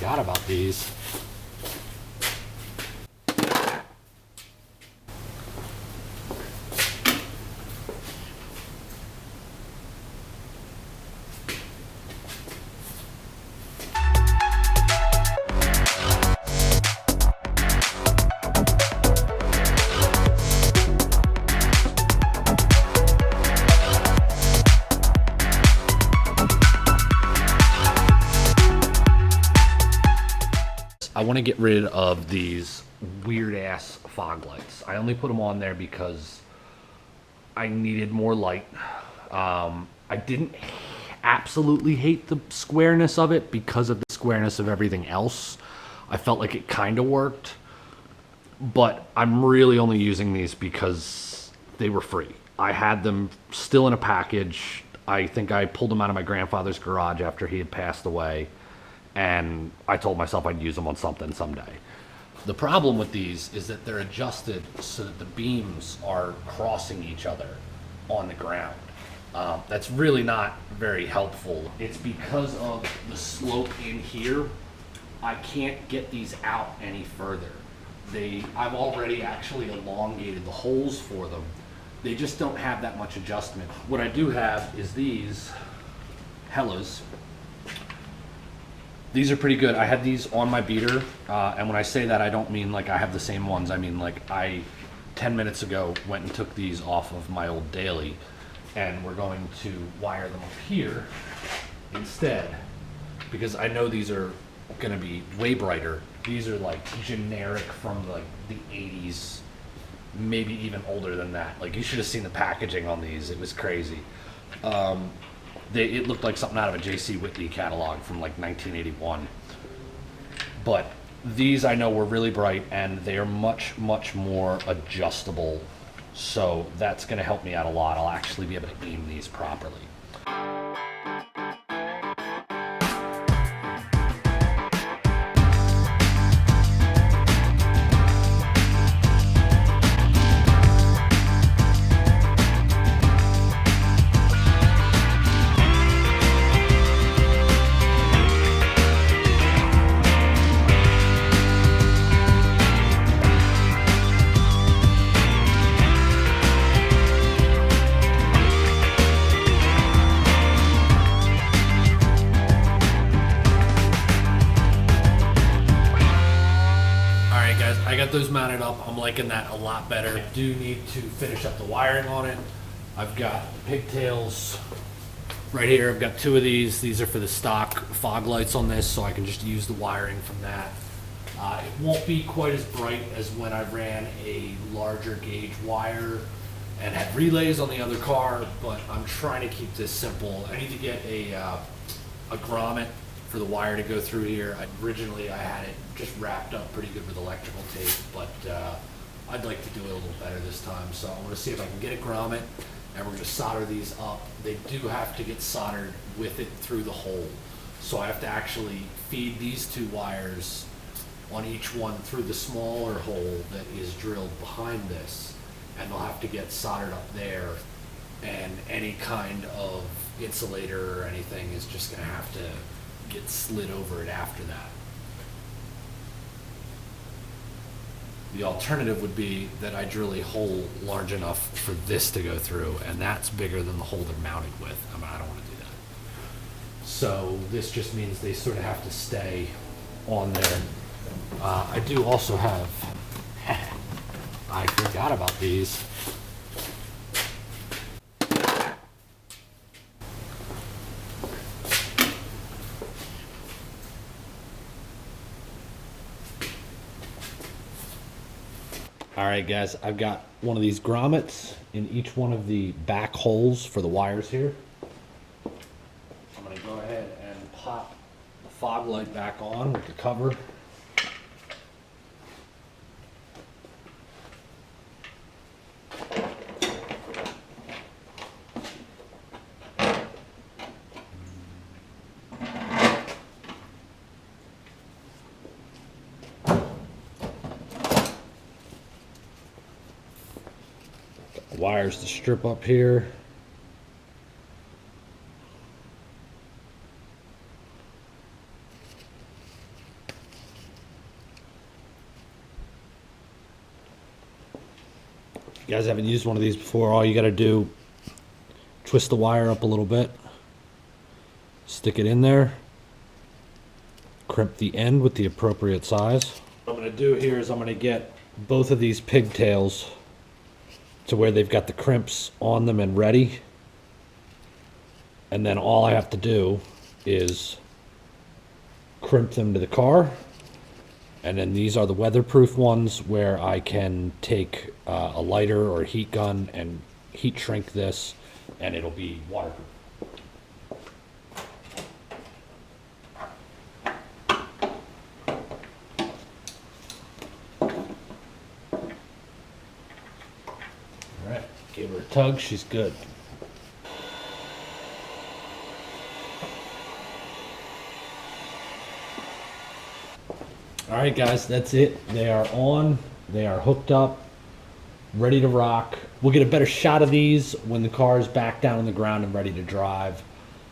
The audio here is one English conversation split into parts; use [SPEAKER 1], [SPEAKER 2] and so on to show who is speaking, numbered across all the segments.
[SPEAKER 1] forgot about these. I want to get rid of these weird ass fog lights. I only put them on there because I needed more light. I didn't absolutely hate the squareness of it because of the squareness of everything else. I felt like it kind of worked, but I'm really only using these because they were free. I had them still in a package. I think I pulled them out of my grandfather's garage after he had passed away, and I told myself I'd use them on something someday. The problem with these is that they're adjusted so that the beams are crossing each other on the ground. That's really not very helpful. It's because of the slope in here, I can't get these out any further. I've already actually elongated the holes for them. They just don't have that much adjustment. What I do have is these Hellas. These are pretty good. I had these on my beater, and when I say that, I don't mean like I have the same ones. I mean like 10 minutes ago, went and took these off of my old daily, and we're going to wire them up here instead, because I know these are gonna be way brighter. These are like generic from like the 80s, maybe even older than that. Like you should have seen the packaging on these. It was crazy. It looked like something out of a J.C. Whitney catalog from like 1981. But these I know were really bright, and they are much, much more adjustable. So that's going to help me out a lot. I'll actually be able to aim these properly. I got those mounted up. I'm liking that a lot better. I do need to finish up the wiring on it. I've got pigtails right here. I've got 2 of these. These are for the stock fog lights on this, so I can just use the wiring from that. It won't be quite as bright as when I ran a larger gauge wire and had relays on the other car, but I'm trying to keep this simple. I need to get a grommet for the wire to go through here. Originally I had it just wrapped up pretty good with electrical tape, but I'd like to do it a little better this time. So I'm gonna see if I can get a grommet, and we're gonna solder these up. They do have to get soldered with it through the hole. So I have to actually feed these 2 wires on each one through the smaller hole that is drilled behind this, and they'll have to get soldered up there, and any kind of insulator or anything is just gonna have to get slid over it after that. The alternative would be that I drill a hole large enough for this to go through, and that's bigger than the hole they're mounted with. I mean, I don't want to do that. So this just means they sort of have to stay on there. I do also have, I forgot about these. All right, guys, I've got one of these grommets in each one of the back holes for the wires here. I'm going to go ahead and pop the fog light back on with the cover. Wires to strip up here. You guys haven't used one of these before, all you gotta do, twist the wire up a little bit, stick it in there, crimp the end with the appropriate size. What I'm gonna do here is I'm gonna get both of these pigtails to where they've got the crimps on them and ready. And then all I have to do is crimp them to the car. And then these are the weatherproof ones where I can take a lighter or a heat gun and heat shrink this, and it'll be waterproof. All right, give her a tug, she's good. All right, guys, that's it. They are on, they are hooked up, ready to rock. We'll get a better shot of these when the car is back down on the ground and ready to drive.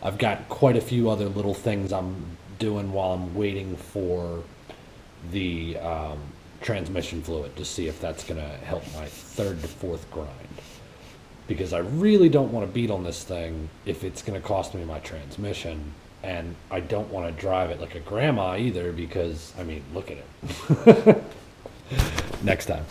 [SPEAKER 1] I've got quite a few other little things I'm doing while I'm waiting for the transmission fluid to see if that's gonna help my third to fourth grind. Because I really don't want to beat on this thing if it's gonna cost me my transmission. And I don't want to drive it like a grandma either because, I mean, look at it. Next time.